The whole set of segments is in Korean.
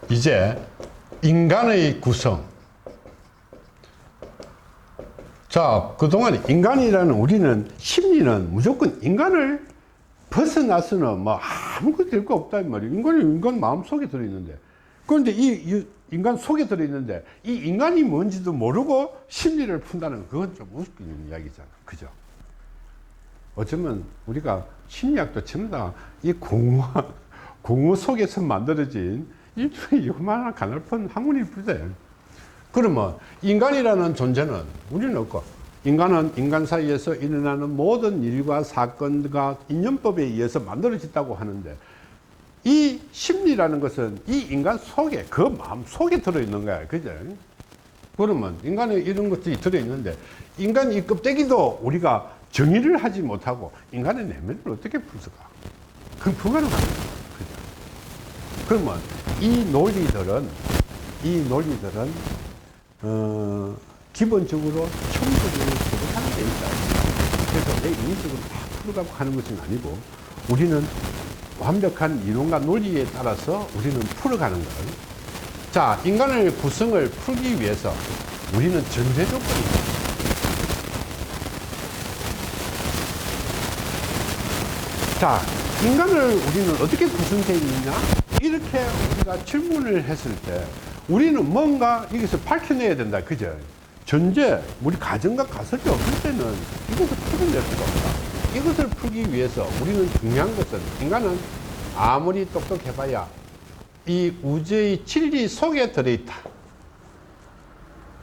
이제 인간의 구성. 자, 그동안 인간이라는 우리는 심리는 무조건 인간을 벗어나서는 뭐 아무것도 될 거 없다 이 말이에요. 인간이 인간 마음 속에 들어있는데, 그런데 이 인간 속에 들어있는데 이 인간이 뭔지도 모르고 심리를 푼다는 그건 좀 웃기는 이야기잖아. 그죠? 어쩌면 우리가 심리학도 전부 다 이 공허 속에서 만들어진 이 요만한 가늘픈 학문일 뿐이에요. 그러면 인간이라는 존재는 우리는 없고, 인간은 인간 사이에서 일어나는 모든 일과 사건과 인연법에 의해서 만들어졌다고 하는데, 이 심리라는 것은 이 인간 속에, 그 마음 속에 들어있는 거야. 그죠? 그러면 인간에 이런 것들이 들어있는데, 인간 이 껍데기도 우리가 정의를 하지 못하고 인간의 내면을 어떻게 풀까? 그건 불가능한 거죠. 그죠? 그러면 이 논리들은 기본적으로 천부적으로 부족한 데 있다. 그래서 내 인위적으로 다 풀어가고 하는 것은 아니고, 우리는 완벽한 이론과 논리에 따라서 우리는 풀어가는 거예요. 자, 인간의 구성을 풀기 위해서 우리는 전제 조건이 있다. 자, 인간을 우리는 어떻게 구성되어 있느냐? 이렇게 우리가 질문을 했을 때 우리는 뭔가 여기서 밝혀내야 된다. 그죠? 전제, 우리 가정과 가설이 없을 때는 이것을 풀어낼 수가 없다. 이것을 풀기 위해서 우리는 중요한 것은, 인간은 아무리 똑똑해봐야 이 우주의 진리 속에 들어있다.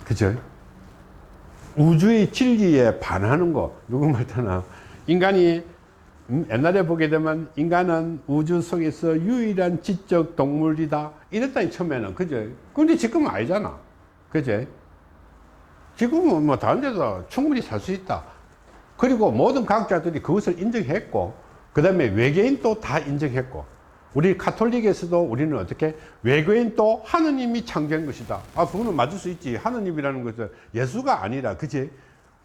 그죠? 우주의 진리에 반하는 거, 누구 말하나, 인간이 옛날에 보게 되면 인간은 우주 속에서 유일한 지적 동물이다 이랬다니, 처음에는. 그죠? 근데 지금은 아니잖아. 그죠? 지금은 뭐 다른 데도 충분히 살 수 있다. 그리고 모든 과학자들이 그것을 인정했고, 그 다음에 외계인도 다 인정했고, 우리 카톨릭에서도 우리는 어떻게, 외계인도 하느님이 창조한 것이다. 아, 그거는 맞을 수 있지. 하느님이라는 것은 예수가 아니라, 그지?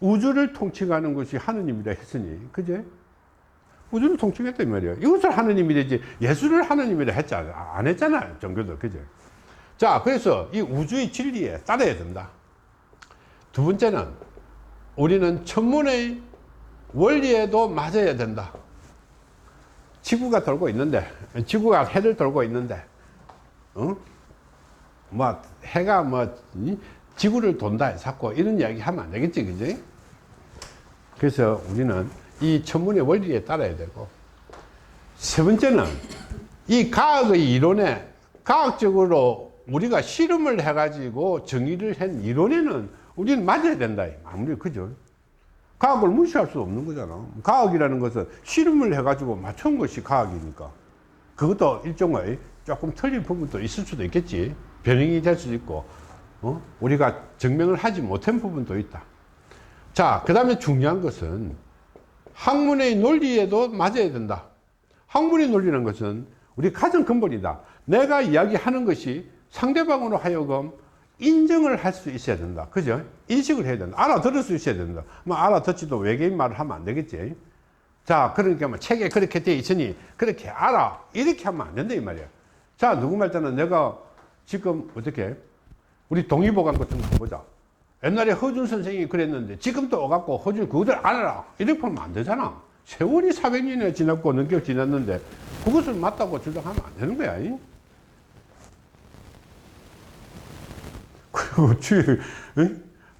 우주를 통칭하는 것이 하느님이라 했으니, 그지? 우주를 통칭했다 이 말이야. 이것을 하느님이라지 예수를 하느님이라 했지 안 했잖아요. 종교도. 그죠? 자, 그래서 이 우주의 진리에 따라야 된다. 두 번째는 우리는 천문의 원리에도 맞아야 된다. 지구가 돌고 있는데, 지구가 해를 돌고 있는데, 뭐 해가 뭐 지구를 돈다 자꾸 이런 이야기 하면 안 되겠지. 그지? 그래서 우리는 이 천문의 원리에 따라야 되고, 세 번째는 이 과학의 이론에, 과학적으로 우리가 실험을 해가지고 정의를 한 이론에는 우리는 맞아야 된다. 아무리, 그죠? 과학을 무시할 수 없는 거잖아. 과학이라는 것은 실험을 해가지고 맞춘 것이 과학이니까. 그것도 일종의 조금 틀린 부분도 있을 수도 있겠지. 변형이 될 수도 있고, 우리가 증명을 하지 못한 부분도 있다. 자, 그 다음에 중요한 것은 학문의 논리에도 맞아야 된다. 학문의 논리라는 것은 우리 가장 근본이다. 내가 이야기하는 것이 상대방으로 하여금 인정을 할 수 있어야 된다. 그죠? 인식을 해야 된다. 알아들을 수 있어야 된다. 뭐 알아듣지도 외계인 말을 하면 안 되겠지. 자, 그러니까 뭐 책에 그렇게 돼 있으니 그렇게 알아. 이렇게 하면 안 된다 이 말이야. 자, 누구 말자는 내가 지금 어떻게, 우리 동의보감 같은 거 보자. 옛날에 허준 선생이 그랬는데 지금도 와갖고 허준 그거들 알아라 이렇게 하면 안 되잖아. 세월이 400년이 지났고 넘겨 지났는데 그것을 맞다고 주장하면 안 되는 거야. 그리고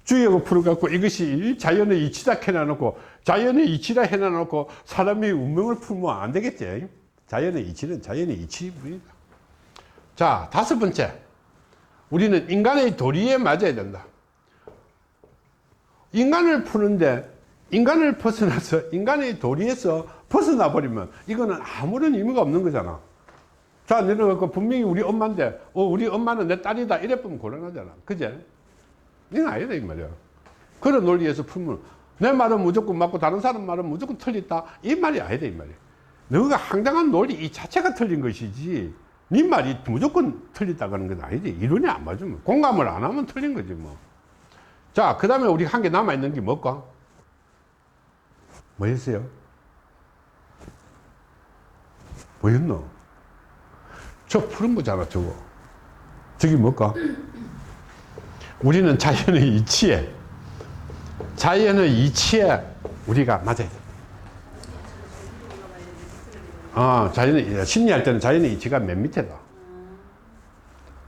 주의하고 풀어갖고 이것이 자연의 이치다 해놔놓고, 자연의 이치라 해놔놓고 사람의 운명을 풀면 안 되겠지. 자연의 이치는 자연의 이치입니다. 자, 다섯 번째, 우리는 인간의 도리에 맞아야 된다. 인간을 푸는데 인간을 벗어나서 인간의 도리에서 벗어나 버리면 이거는 아무런 의미가 없는 거잖아. 자, 내려가고 분명히 우리 엄마인데, 우리 엄마는 내 딸이다 이래 보면 곤란하잖아. 그제? 이건 아니다 이 말이야. 그런 논리에서 풀면 내 말은 무조건 맞고 다른 사람 말은 무조건 틀리다 이 말이 아니다 이 말이야. 너가 황당한 논리 이 자체가 틀린 것이지, 네 말이 무조건 틀리다고 하는 건 아니지. 이론이 안 맞으면, 공감을 안 하면 틀린 거지 뭐. 자, 그 다음에 우리 한 개 남아있는 게 뭘까? 뭐였어요? 뭐였노? 저 푸른 거잖아, 저거. 저기 뭘까? 우리는 자연의 이치에 우리가 맞아야 돼. 심리할 때는 자연의 이치가 맨 밑에다.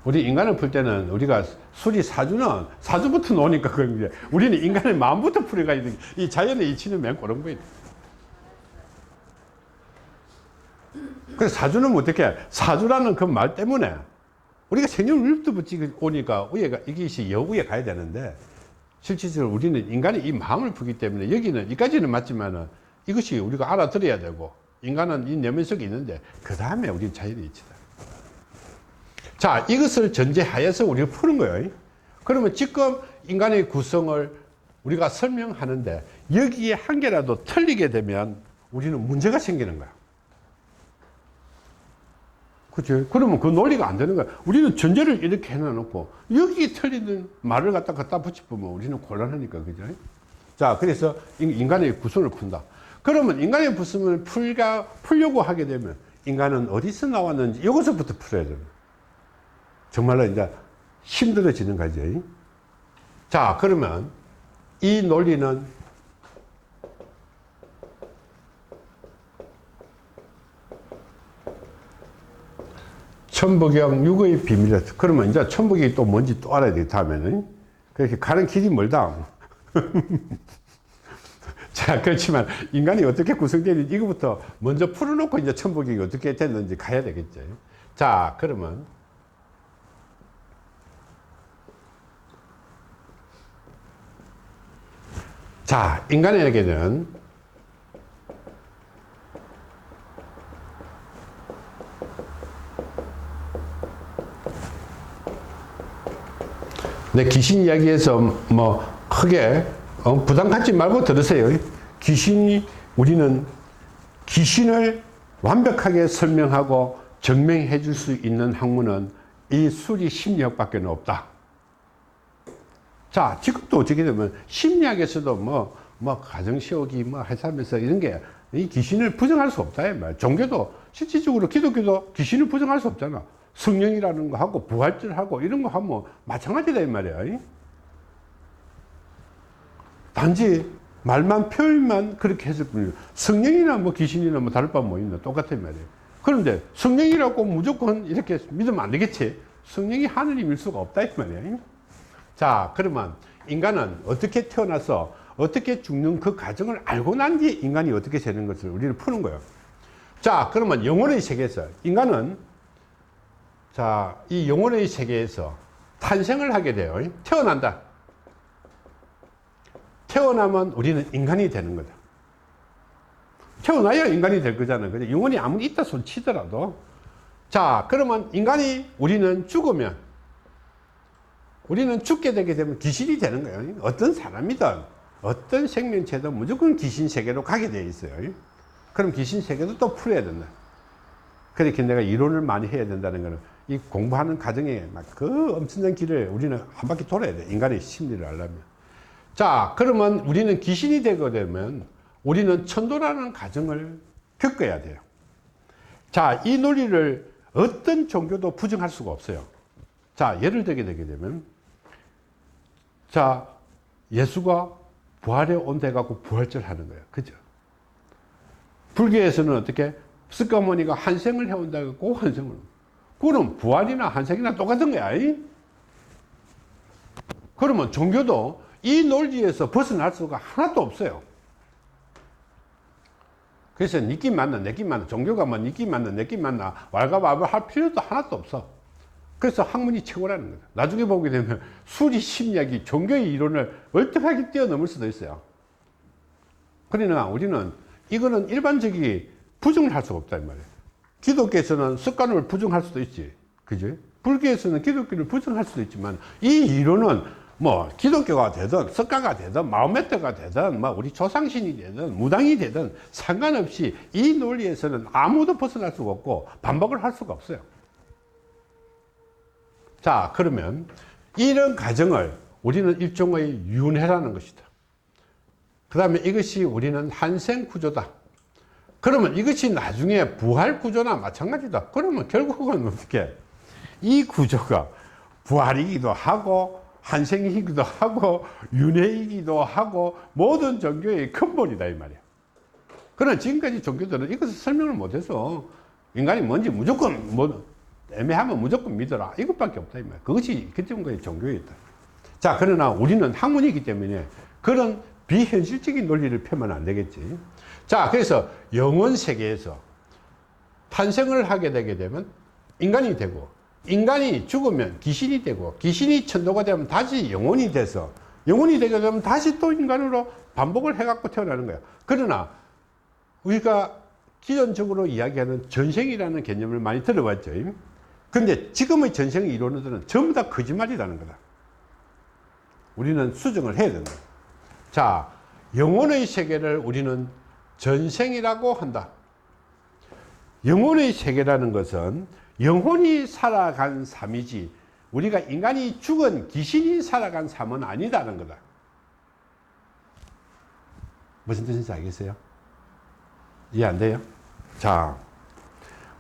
우리 인간을 풀 때는 우리가 수리 사주부터 놓으니까 그런 게, 우리는 인간의 마음부터 풀어가야 돼. 이 자연의 이치는 맨 그런 거야. 그래서 사주는 어떻게, 사주라는 그 말 때문에 우리가 생년월일부터 오니까 이것이 여우에 가야 되는데, 실질적으로 우리는 인간의 이 마음을 풀기 때문에 여기는 여기까지는 맞지만은 이것이 우리가 알아들어야 되고, 인간은 이 내면 속에 있는데 그 다음에 우리는 자연의 이치다. 자, 이것을 전제하에서 우리가 푸는 거예요. 그러면 지금 인간의 구성을 우리가 설명하는데 여기에 한 개라도 틀리게 되면 우리는 문제가 생기는 거야. 그치? 그러면 그 논리가 안 되는 거야. 우리는 전제를 이렇게 해놔놓고 여기 틀리는 말을 갖다 붙여보면 우리는 곤란하니까. 그죠? 자, 그래서 인간의 구성을 푼다. 그러면 인간의 구성을 풀려고 하게 되면 인간은 어디서 나왔는지 이것부터 풀어야 돼요. 정말로 이제 힘들어지는 거지. 자, 그러면 이 논리는 천부경 육의 비밀이었어. 그러면 이제 천부경이 또 뭔지 또 알아야 돼, 다음에는. 그렇게 가는 길이 멀다. 자, 그렇지만 인간이 어떻게 구성되는지 이거부터 먼저 풀어놓고 이제 천부경이 어떻게 됐는지 가야 되겠죠. 자, 그러면 자, 인간에게는 내 귀신 이야기에서 뭐 크게 부담 갖지 말고 들으세요. 우리는 귀신을 완벽하게 설명하고 증명해 줄 수 있는 학문은 이 수리 심리학밖에 없다. 자, 지금도 어떻게 되면 심리학에서도 뭐 가정시오기 하면서 이런 게 이 귀신을 부정할 수 없다. 이 말. 종교도 실질적으로 기독교도 귀신을 부정할 수 없잖아. 성령이라는 거 하고 부활절하고 이런 거 하면 마찬가지다 이 말이야. 단지 말만 표현만 그렇게 했을 뿐이야. 성령이나 뭐 귀신이나 뭐 다를 바 뭐 있나 똑같은 말이에요. 그런데 성령이라고 무조건 이렇게 믿으면 안 되겠지. 성령이 하느님일 수가 없다 이 말이야. 자, 그러면 인간은 어떻게 태어나서 어떻게 죽는 그 과정을 알고 난 뒤에 인간이 어떻게 되는 것을 우리는 푸는 거예요. 자, 그러면 영혼의 세계에서 인간은 자, 이 영혼의 세계에서 탄생을 하게 돼요. 태어난다. 태어나면 우리는 인간이 되는 거다. 태어나야 인간이 될 거잖아요. 그죠? 영혼이 아무리 있다 손 치더라도. 자, 그러면 우리는 죽으면, 우리는 죽게 되게 되면 귀신이 되는 거예요. 어떤 사람이든, 어떤 생명체든 무조건 귀신 세계로 가게 돼 있어요. 그럼 귀신 세계도 또 풀어야 된다. 그렇게 내가 이론을 많이 해야 된다는 거는 이 공부하는 과정에 막 그 엄청난 길을 우리는 한 바퀴 돌아야 돼. 인간의 심리를 알려면. 자, 그러면 우리는 귀신이 되게 되면 우리는 천도라는 과정을 겪어야 돼요. 자, 이 논리를 어떤 종교도 부정할 수가 없어요. 자, 예를 들게 되게 되면, 자, 예수가 부활에 온다 해갖고 부활절 하는 거예요. 그죠? 불교에서는 어떻게? 스가모니가 한생을 해온다 해갖고 한생을. 그럼 부활이나 한생이나 똑같은 거야. 그러면 종교도 이 논리에서 벗어날 수가 하나도 없어요. 그래서 니끼 맞나 내끼 맞나 종교가 뭐 니끼 맞나 내끼 맞나 왈가왈부 할 필요도 하나도 없어. 그래서 학문이 최고라는 거다. 나중에 보게 되면 수리 심리학이 종교의 이론을 얼떡하게 뛰어넘을 수도 있어요. 그러나 우리는 이거는 일반적인 부정을 할 수가 없다 이 말이에요. 기독교에서는 습관을 부정할 수도 있지. 그죠? 불교에서는 기독교를 부정할 수도 있지만 이 이론은 뭐 기독교가 되든 석가가 되든 마호메트가 되든 뭐 우리 조상신이 되든 무당이 되든 상관없이 이 논리에서는 아무도 벗어날 수가 없고 반박을 할 수가 없어요. 자, 그러면 이런 과정을 우리는 일종의 윤회라는 것이다. 그 다음에 이것이 우리는 한생 구조다. 그러면 이것이 나중에 부활 구조나 마찬가지다. 그러면 결국은 어떻게? 이 구조가 부활이기도 하고 한생이기도 하고 윤회이기도 하고 모든 종교의 근본이다 이 말이야. 그러나 지금까지 종교들은 이것을 설명을 못해서 인간이 뭔지 무조건 뭐 애매하면 무조건 믿어라 이것밖에 없다 이 말이야. 그것이 그 정도의 종교였다. 자, 그러나 우리는 학문이기 때문에 그런 비현실적인 논리를 펴면 안 되겠지. 자, 그래서 영원 세계에서 탄생을 하게 되게 되면 인간이 되고, 인간이 죽으면 귀신이 되고, 귀신이 천도가 되면 다시 영혼이 돼서, 영혼이 되게 되면 다시 또 인간으로 반복을 해갖고 태어나는 거야. 그러나 우리가 기존적으로 이야기하는 전생이라는 개념을 많이 들어봤죠. 근데 지금의 전생의 이론들은 전부 다 거짓말이라는 거다. 우리는 수정을 해야 된다. 자, 영혼의 세계를 우리는 전생이라고 한다. 영혼의 세계라는 것은 영혼이 살아간 삶이지 우리가 인간이 죽은 귀신이 살아간 삶은 아니다는 거다. 무슨 뜻인지 알겠어요? 이해 안 돼요? 자,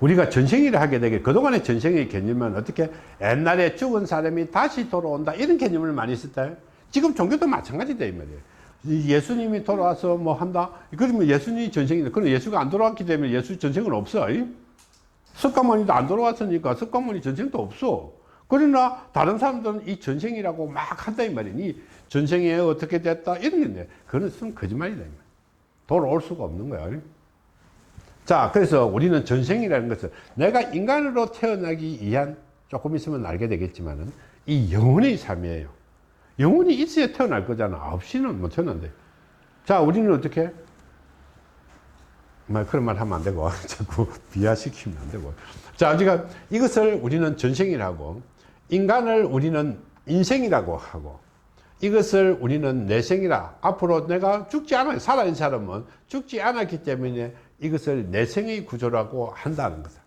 우리가 전생이라 하게 되게 그동안의 전생의 개념은 어떻게 옛날에 죽은 사람이 다시 돌아온다 이런 개념을 많이 썼다. 지금 종교도 마찬가지다 이 말이에요. 예수님이 돌아와서 뭐 한다? 그러면 예수님이 전생이다. 그럼 예수가 안 돌아왔기 때문에 예수 전생은 없어. 석가모니도 안 돌아왔으니까 석가모니 전생도 없어. 그러나 다른 사람들은 이 전생이라고 막 한다 이 말이니 전생에 어떻게 됐다 이런 게 있네. 그건 거짓말이다 이 말. 돌아올 수가 없는 거야. 자, 그래서 우리는 전생이라는 것은 내가 인간으로 태어나기 위한 조금 있으면 알게 되겠지만은 이 영혼의 삶이에요. 영혼이 있어야 태어날 거잖아. 없이는 못 태어난대. 자, 우리는 어떻게? 그런 말 하면 안 되고, 자꾸 비하시키면 안 되고. 자, 우리가 이것을 우리는 전생이라고, 인간을 우리는 인생이라고 하고, 이것을 우리는 내생이라. 앞으로 내가 죽지 않아요. 살아있는 사람은 죽지 않았기 때문에 이것을 내생의 구조라고 한다는 거다.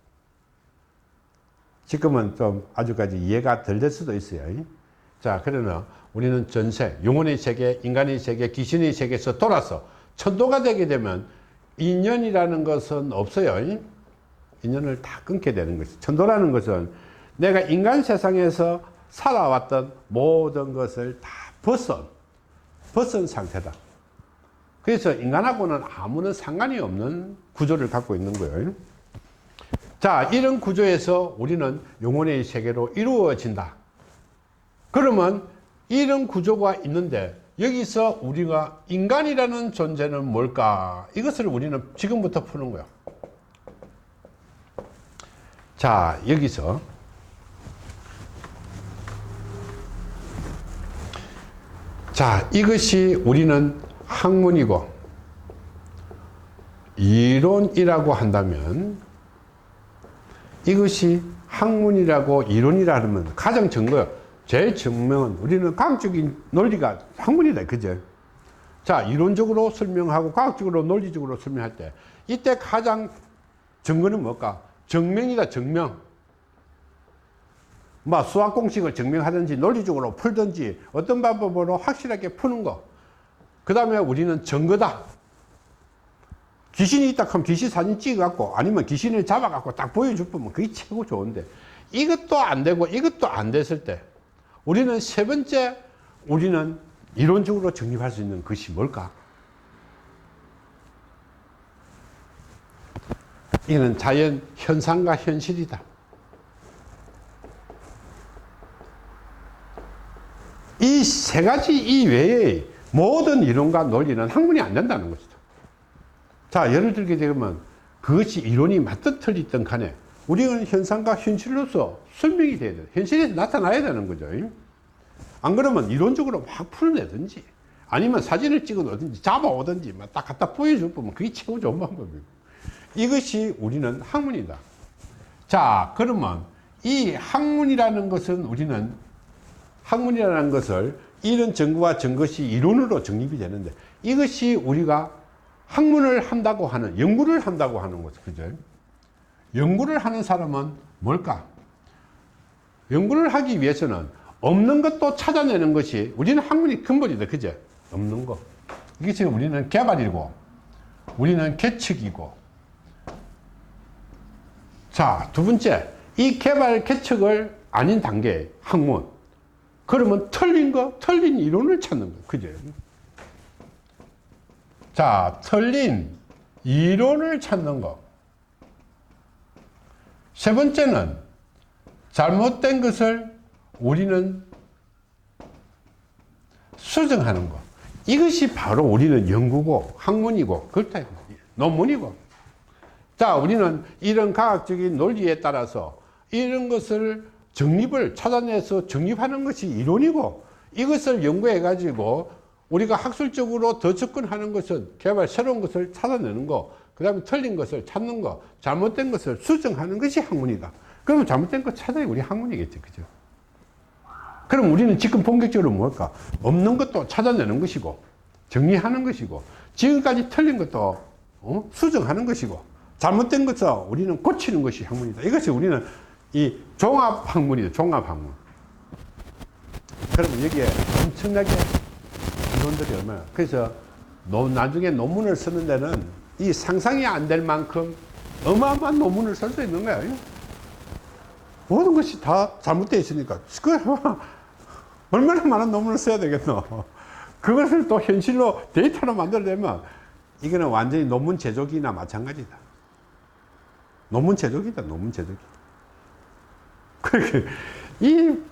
지금은 좀 아주까지 이해가 덜 될 수도 있어요. 자, 그러나 우리는 전세, 영혼의 세계, 인간의 세계, 귀신의 세계에서 돌아서 천도가 되게 되면 인연이라는 것은 없어요. 인연을 다 끊게 되는 것이. 천도라는 것은 내가 인간 세상에서 살아왔던 모든 것을 다 벗은 상태다. 그래서 인간하고는 아무런 상관이 없는 구조를 갖고 있는 거예요. 자, 이런 구조에서 우리는 영혼의 세계로 이루어진다. 그러면 이런 구조가 있는데 여기서 우리가 인간이라는 존재는 뭘까? 이것을 우리는 지금부터 푸는 거야. 자, 여기서 자, 이것이 우리는 학문이고 이론이라고 한다면 이것이 학문이라고 이론이라 하면 가장 증거예요. 제일 증명은 우리는 과학적인 논리가 학문이다. 그죠? 자, 이론적으로 설명하고 과학적으로 논리적으로 설명할 때 이때 가장 증거는 뭘까? 증명이다. 증명. 뭐 수학 공식을 증명하든지 논리적으로 풀든지 어떤 방법으로 확실하게 푸는 거. 그 다음에 우리는 증거다. 귀신이 있다 하면 귀신 사진 찍어갖고 아니면 귀신을 잡아갖고 딱 보여줄 뿐면 그게 최고 좋은데 이것도 안 되고 이것도 안 됐을 때 우리는 세 번째 우리는 이론적으로 정립할 수 있는 것이 뭘까? 이는 자연 현상과 현실이다. 이 세 가지 이외에 모든 이론과 논리는 학문이 안 된다는 것이죠. 자, 예를 들게 되면 그것이 이론이 맞든 틀리든 간에 우리는 현상과 현실로서 설명이 돼야 돼요. 현실에서 나타나야 되는 거죠. 안 그러면 이론적으로 막 풀어내든지 아니면 사진을 찍어 놓든지 잡아오든지 막 딱 갖다 보여줄 거면 그게 최고 좋은 방법이고 이것이 우리는 학문이다. 자, 그러면 이 학문이라는 것은 우리는 학문이라는 것을 이런 증거와 증거시 이론으로 정립이 되는데 이것이 우리가 학문을 한다고 하는 연구를 한다고 하는 거죠. 그죠? 연구를 하는 사람은 뭘까? 연구를 하기 위해서는 없는 것도 찾아내는 것이 우리는 학문이 근본이다. 그죠? 없는 거. 이게 지금 우리는 개발이고 우리는 개척이고 자, 두 번째 이 개발 개척을 아닌 단계 학문. 그러면 틀린 거, 틀린 이론을 찾는 거. 그죠? 자, 틀린 이론을 찾는 거. 세 번째는 잘못된 것을 우리는 수정하는 거. 이것이 바로 우리는 연구고 학문이고 그렇다. 논문이고. 자, 우리는 이런 과학적인 논리에 따라서 이런 것을 정립을 찾아내서 정립하는 것이 이론이고, 이것을 연구해 가지고 우리가 학술적으로 더 접근하는 것은 개발 새로운 것을 찾아내는 거, 그 다음에 틀린 것을 찾는 거, 잘못된 것을 수정하는 것이 학문이다. 그러면 잘못된 거 찾아야 우리 학문이겠죠. 그죠? 그럼 우리는 지금 본격적으로 뭘까? 없는 것도 찾아내는 것이고, 정리하는 것이고, 지금까지 틀린 것도 수정하는 것이고, 잘못된 것을 우리는 고치는 것이 학문이다. 이것이 우리는 이 종합학문이다. 종합학문. 그러면 여기에 엄청나게 이론들이 얼마나. 그래서 나중에 논문을 쓰는 데는 이 상상이 안 될 만큼 어마어마한 논문을 쓸 수 있는 거야. 모든 것이 다 잘못되어 있으니까. 얼마나 많은 논문을 써야 되겠노. 그것을 또 현실로 데이터로 만들어내면 이거는 완전히 논문 제조기나 마찬가지다. 논문 제조기다, 논문 제조기. 그렇게,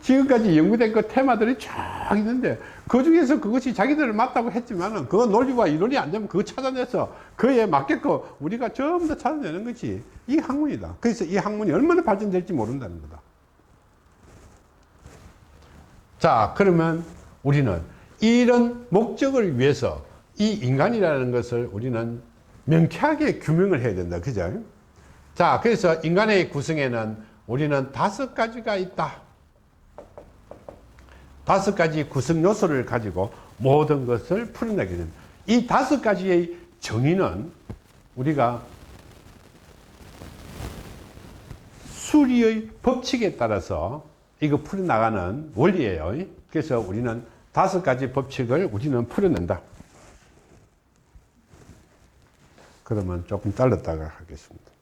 지금까지 연구된 그 테마들이 쫙 있는데, 그 중에서 그것이 자기들을 맞다고 했지만은, 그거 논리와 이론이 안 되면 그거 찾아내서, 그에 맞게끔 우리가 전부 다 찾아내는 것이 이 학문이다. 그래서 이 학문이 얼마나 발전될지 모른다는 거다. 자, 그러면 우리는 이런 목적을 위해서 이 인간이라는 것을 우리는 명쾌하게 규명을 해야 된다. 그죠? 자, 그래서 인간의 구성에는 우리는 5가지가 있다. 5가지 구성 요소를 가지고 모든 것을 풀어내게 됩니다. 이 5가지의 정의는 우리가 수리의 법칙에 따라서 이거 풀어나가는 원리예요. 그래서 우리는 5가지 법칙을 우리는 풀어낸다. 그러면 조금 잘랐다가 하겠습니다.